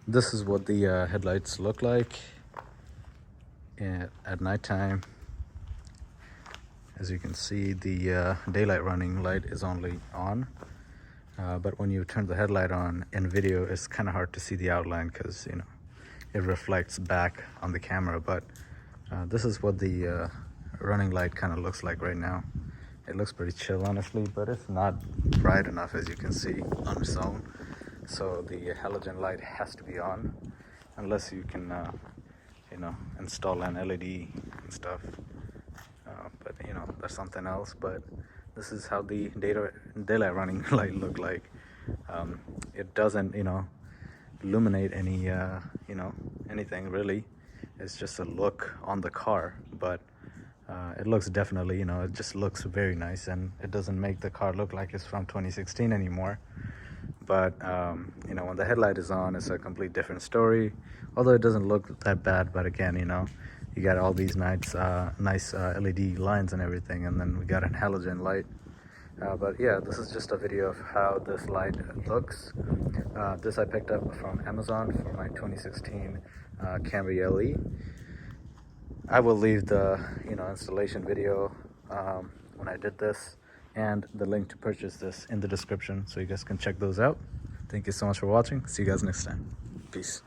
This is what the headlights look like at nighttime. As you can see, the daylight running light is only on, but when you turn the headlight on in video, it's kind of hard to see the outline because, you know, it reflects back on the camera. But this is what the running light kind of looks like right now. It looks pretty chill, honestly, but it's not bright enough, as you can see, on its own. So the halogen light has to be on, unless you can, you know, install an LED and stuff. But you know, that's something else. But this is how the daylight running light look like. It doesn't, you know, illuminate any, you know, anything really. It's just a look on the car, but it looks definitely, you know, it just looks very nice, and it doesn't make the car look like it's from 2016 anymore. But you know, when the headlight is on, it's a complete different story, although it doesn't look that bad. But again, you know, you got all these nice LED lines and everything, and then we got an halogen light. But yeah, this is just a video of how this light looks. This I picked up from Amazon for my 2016 Camry LE. I will leave the, you know, installation video when I did this, and the link to purchase this in the description, so you guys can check those out. Thank you so much for watching. See you guys next time. Peace.